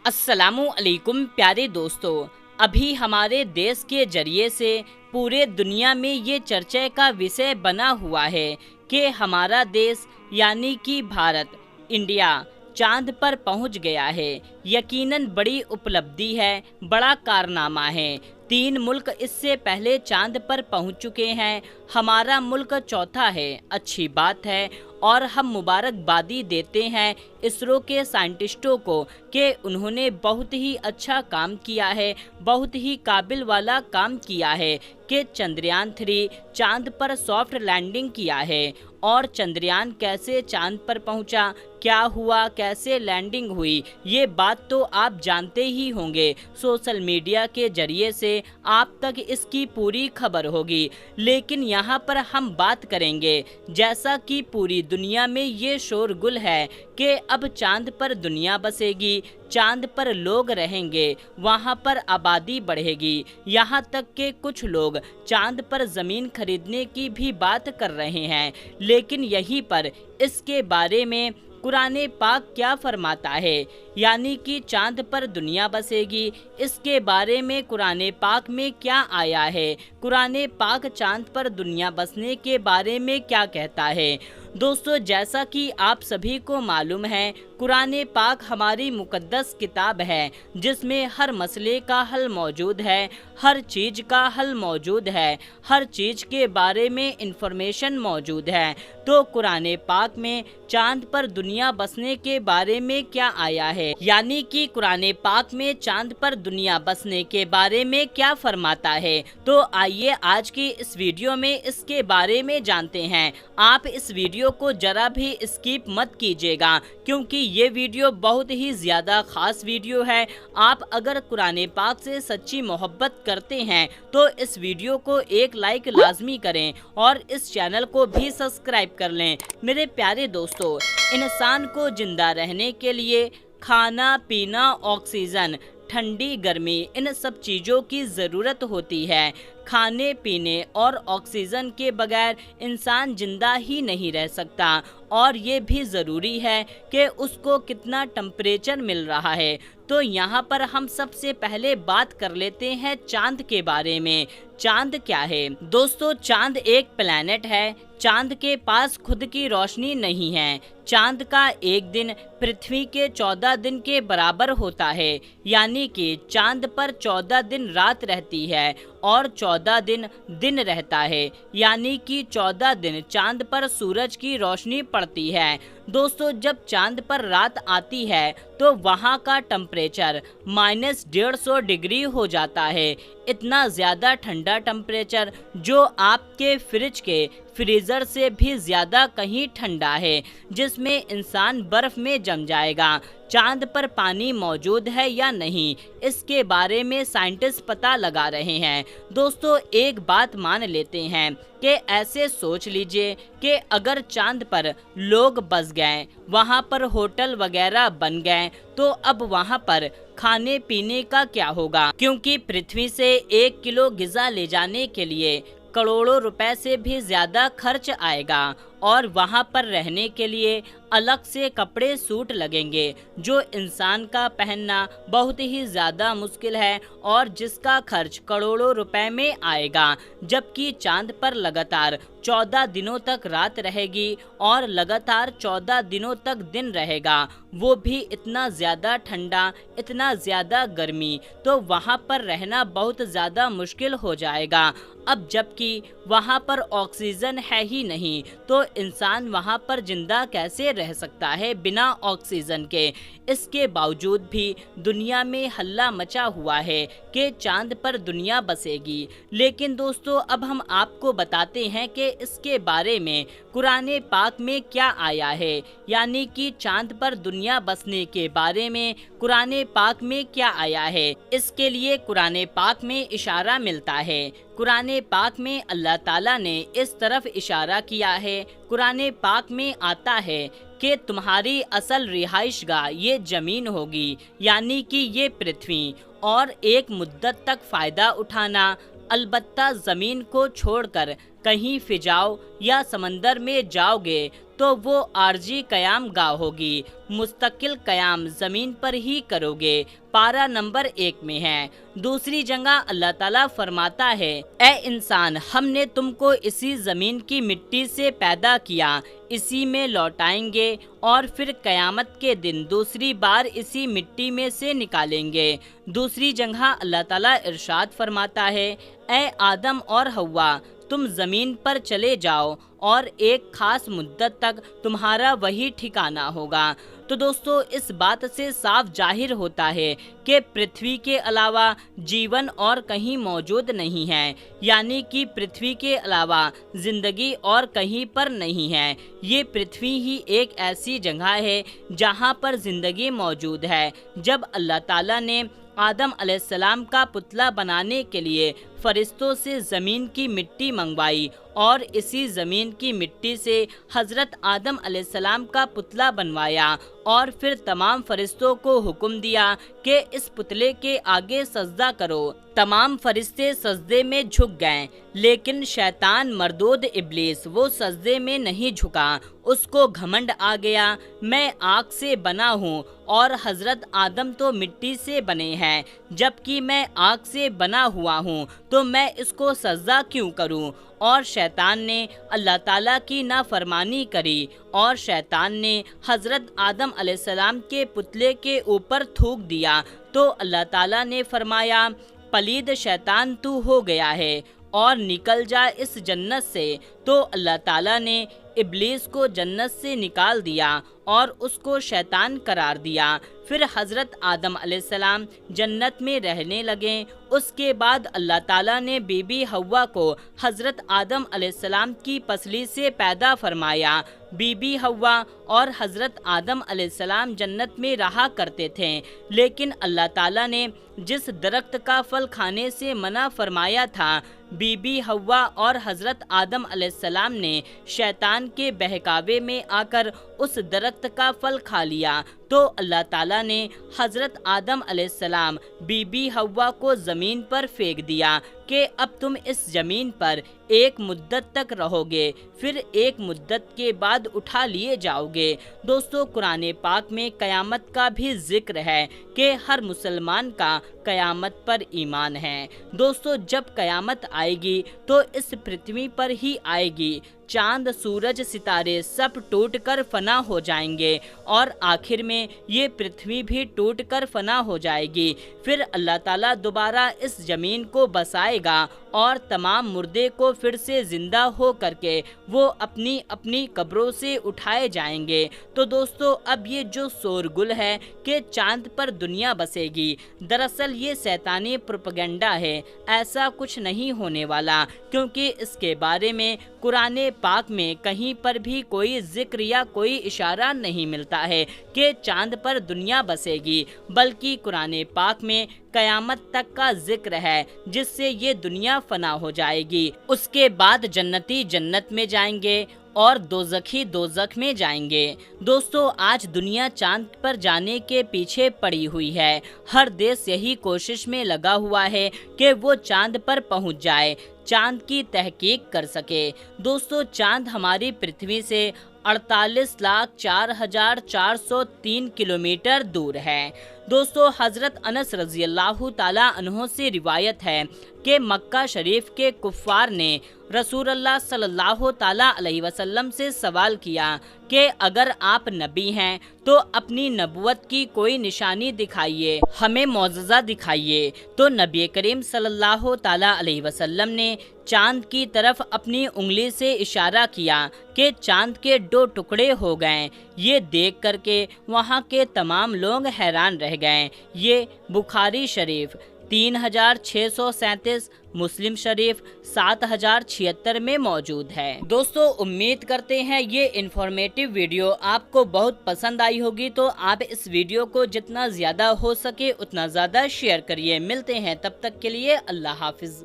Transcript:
अस्सलामु अलैकुम प्यारे दोस्तों। अभी हमारे देश के जरिए से पूरे दुनिया में ये चर्चा का विषय बना हुआ है कि हमारा देश यानी कि भारत, इंडिया चांद पर पहुंच गया है। यकीनन बड़ी उपलब्धि है, बड़ा कारनामा है। 3 मुल्क इससे पहले चांद पर पहुंच चुके हैं, हमारा मुल्क चौथा है। अच्छी बात है और हम मुबारकबादी देते हैं इसरो के साइंटिस्टों को कि उन्होंने बहुत ही अच्छा काम किया है, बहुत ही काबिल वाला काम किया है कि चंद्रयान 3 चांद पर सॉफ्ट लैंडिंग किया है। और चंद्रयान कैसे चांद पर पहुंचा, क्या हुआ, कैसे लैंडिंग हुई, ये बात तो आप जानते ही होंगे। सोशल मीडिया के जरिए से आप तक इसकी पूरी खबर होगी। लेकिन यहाँ पर हम बात करेंगे, जैसा कि पूरी दुनिया में ये शोरगुल है कि अब चांद पर दुनिया बसेगी, चांद पर लोग रहेंगे, वहाँ पर आबादी बढ़ेगी। यहाँ तक कि कुछ लोग चांद पर ज़मीन खरीदने की भी बात कर रहे हैं। लेकिन यहीं पर इसके बारे में कुरान पाक क्या फरमाता है, यानी कि चांद पर दुनिया बसेगी, इसके बारे में कुरान पाक में क्या आया है, कुरान पाक चांद पर दुनिया बसने के बारे में क्या कहता है। दोस्तों, जैसा कि आप सभी को मालूम है, कुरान पाक हमारी मुकद्दस किताब है जिसमें हर मसले का हल मौजूद है, हर चीज़ का हल मौजूद है, हर चीज़ के बारे में इंफॉर्मेशन मौजूद है। तो कुरान पाक में चांद पर दुनिया बसने के बारे में क्या आया है, यानी कि कुरान पाक में चांद पर दुनिया बसने के बारे में क्या फरमाता है। तो आइए आज की इस वीडियो में इसके बारे में जानते हैं। आप इस वीडियो को जरा भी स्किप मत कीजिएगा क्योंकि ये वीडियो बहुत ही ज़्यादा ख़ास वीडियो है। आप अगर कुरान पाक से सच्ची मोहब्बत करते हैं तो इस वीडियो को एक लाइक लाजमी करें और इस चैनल को भी सब्सक्राइब कर लें। मेरे प्यारे दोस्तों, इंसान को जिंदा रहने के लिए खाना पीना, ऑक्सीजन, ठंडी गर्मी, इन सब चीज़ों की ज़रूरत होती है। खाने पीने और ऑक्सीजन के बगैर इंसान जिंदा ही नहीं रह सकता। और ये भी ज़रूरी है कि उसको कितना टेम्परेचर मिल रहा है। तो यहाँ पर हम सबसे पहले बात कर लेते हैं चांद के बारे में। चांद क्या है दोस्तों? चांद एक प्लैनेट है। चांद के पास खुद की रोशनी नहीं है। चांद का एक दिन पृथ्वी के 14 दिन के बराबर होता है, यानी कि चांद पर 14 दिन रात रहती है और 14 दिन दिन रहता है, यानी कि 14 दिन चांद पर सूरज की रोशनी पड़ती है। दोस्तों, जब चांद पर रात आती है तो वहाँ का टेम्परेचर -150 डिग्री हो जाता है। इतना ज़्यादा ठंडा टेम्परेचर जो आपके फ्रिज के फ्रीज़र से भी ज़्यादा कहीं ठंडा है, जिसमें इंसान बर्फ़ में जम जाएगा। चांद पर पानी मौजूद है या नहीं, इसके बारे में साइंटिस्ट पता लगा रहे हैं। दोस्तों, एक बात मान लेते हैं कि ऐसे सोच लीजिए कि अगर चांद पर लोग बस गए, वहाँ पर होटल वगैरह बन गए, तो अब वहाँ पर खाने पीने का क्या होगा? क्योंकि पृथ्वी से 1 किलो ग़िज़ा ले जाने के लिए करोड़ों रुपए से भी ज़्यादा खर्च आएगा और वहाँ पर रहने के लिए अलग से कपड़े सूट लगेंगे जो इंसान का पहनना बहुत ही ज़्यादा मुश्किल है और जिसका खर्च करोड़ों रुपए में आएगा। जबकि चांद पर लगातार 14 दिनों तक रात रहेगी और लगातार 14 दिनों तक दिन रहेगा, वो भी इतना ज़्यादा ठंडा, इतना ज़्यादा गर्मी, तो वहाँ पर रहना बहुत ज़्यादा मुश्किल हो जाएगा। अब जबकि वहाँ पर ऑक्सीजन है ही नहीं, तो इंसान वहाँ पर जिंदा कैसे रह सकता है बिना ऑक्सीजन के? इसके बावजूद भी दुनिया में हल्ला मचा हुआ है कि चांद पर दुनिया बसेगी। लेकिन दोस्तों, अब हम आपको बताते हैं कि इसके बारे में कुरान पाक में क्या आया है, यानी कि चांद पर दुनिया बसने के बारे में कुरान पाक में क्या आया है। इसके लिए कुरान पाक में इशारा मिलता है। कुरान पाक में अल्लाह ताला ने इस तरफ इशारा किया है। कुरान पाक में आता है कि तुम्हारी असल रिहाइशगाह ये ज़मीन होगी, यानी कि ये पृथ्वी, और एक मुद्दत तक फ़ायदा उठाना। अलबत्ता ज़मीन को छोड़कर कहीं फिजाओ या समंदर में जाओगे تو وہ عارضی قیام گاہ ہوگی، مستقل قیام زمین پر ہی کرو گے۔ پارہ نمبر 1 میں ہے۔ دوسری جگہ اللہ تعالیٰ فرماتا ہے، اے انسان، ہم نے تم کو اسی زمین کی مٹی سے پیدا کیا، اسی میں لوٹائیں گے اور پھر قیامت کے دن دوسری بار اسی مٹی میں سے نکالیں گے۔ دوسری جگہ اللہ تعالیٰ ارشاد فرماتا ہے، اے آدم اور حوا، تم زمین پر چلے جاؤ اور ایک خاص مدت تک تمہارا وہی ٹھکانہ ہوگا۔ تو دوستو، اس بات سے صاف ظاہر ہوتا ہے کہ پرتھوی کے علاوہ جیون اور کہیں موجود نہیں ہے، یعنی کہ پرتھوی کے علاوہ زندگی اور کہیں پر نہیں ہے۔ یہ پرتھوی ہی ایک ایسی جگہ ہے جہاں پر زندگی موجود ہے۔ جب اللہ تعالیٰ نے آدم علیہ السلام کا پتلا بنانے کے لیے فرشتوں سے زمین کی مٹی منگوائی اور اسی زمین کی مٹی سے حضرت آدم علیہ السلام کا پتلا بنوایا اور پھر تمام فرشتوں کو حکم دیا کہ اس پتلے کے آگے سجدہ کرو، تمام فرشتے سجدے میں جھک گئے، لیکن شیطان مردود ابلیس وہ سجدے میں نہیں جھکا۔ اس کو گھمنڈ آ گیا، میں آگ سے بنا ہوں اور حضرت آدم تو مٹی سے بنے ہیں، جبکہ میں آگ سے بنا ہوا ہوں، تو میں اس کو سجدہ کیوں کروں؟ اور شیطان نے اللہ تعالیٰ کی نافرمانی کری اور شیطان نے حضرت آدم علیہ السلام کے پتلے کے اوپر تھوک دیا، تو اللہ تعالیٰ نے فرمایا، پلید شیطان تو ہو گیا ہے اور نکل جا اس جنت سے۔ تو اللہ تعالیٰ نے ابلیس کو جنت سے نکال دیا اور اس کو شیطان قرار دیا۔ پھر حضرت آدم علیہ السلام جنت میں رہنے لگے۔ اس کے بعد اللہ تعالیٰ نے بی بی حوا کو حضرت آدم علیہ السلام کی پسلی سے پیدا فرمایا۔ بی بی حوا اور حضرت آدم علیہ السلام جنت میں رہا کرتے تھے، لیکن اللہ تعالیٰ نے جس درخت کا پھل کھانے سے منع فرمایا تھا، بی بی حوا اور حضرت آدم علیہ السلام نے شیطان کے بہکاوے میں آ کر اس درخت کا پھل کھا لیا، تو اللہ تعالیٰ نے حضرت آدم علیہ السلام بی بی حوا کو زمین پر پھینک دیا کہ اب تم اس زمین پر ایک مدت تک رہو گے، پھر ایک مدت کے بعد اٹھا لیے جاؤ گے۔ دوستو، قرآن پاک میں قیامت کا بھی ذکر ہے کہ ہر مسلمان کا قیامت پر ایمان ہے۔ دوستو، جب قیامت آئے گی تو اس پرتھوی پر ہی آئے گی۔ چاند، سورج، ستارے سب ٹوٹ کر فنا ہو جائیں گے اور آخر میں یہ پرتھوی بھی ٹوٹ کر فنا ہو جائے گی۔ پھر اللہ تعالیٰ دوبارہ اس زمین کو بسائے گا اور تمام مردے کو پھر سے زندہ ہو کر کے وہ اپنی اپنی قبروں سے اٹھائے جائیں گے۔ تو دوستو، اب یہ جو شورگل ہے کہ چاند پر دنیا بسے گی، دراصل یہ شیطانی پروپیگنڈا ہے۔ ایسا کچھ نہیں ہونے والا، کیونکہ اس کے بارے میں قرآن پاک میں کہیں پر بھی کوئی ذکر یا کوئی اشارہ نہیں ملتا ہے کہ چاند پر دنیا بسے گی، بلکہ قرآن پاک میں قیامت تک کا ذکر ہے جس سے یہ دنیا فنا ہو جائے گی۔ اس کے بعد جنتی جنت میں جائیں گے اور دوزخی دوزخ میں جائیں گے۔ دوستو، آج دنیا چاند پر جانے کے پیچھے پڑی ہوئی ہے۔ ہر دیش یہی کوشش میں لگا ہوا ہے کہ وہ چاند پر پہنچ جائے، چاند کی تحقیق کر سکے۔ دوستو، چاند ہماری پرتھوی سے 48,04,403 کلومیٹر دور ہے۔ دوستو، حضرت انس رضی اللہ تعالیٰ عنہ سے روایت ہے کہ مکہ شریف کے کفار نے رسول اللہ صلی اللہ تعالیٰ علیہ وسلم سے سوال کیا کہ اگر آپ نبی ہیں تو اپنی نبوت کی کوئی نشانی دکھائیے، ہمیں معجزہ دکھائیے۔ تو نبی کریم صلی اللہ تعالیٰ علیہ وسلم نے چاند کی طرف اپنی انگلی سے اشارہ کیا کہ چاند کے 2 ٹکڑے ہو گئے۔ یہ دیکھ کر کے وہاں کے تمام لوگ حیران رہ گئے۔ یہ بخاری شریف 3637، مسلم شریف 7076 میں موجود ہے۔ دوستو، امید کرتے ہیں یہ انفارمیٹیو ویڈیو آپ کو بہت پسند آئی ہوگی، تو آپ اس ویڈیو کو جتنا زیادہ ہو سکے اتنا زیادہ شیئر کریے۔ ملتے ہیں تب تک کے لیے، اللہ حافظ۔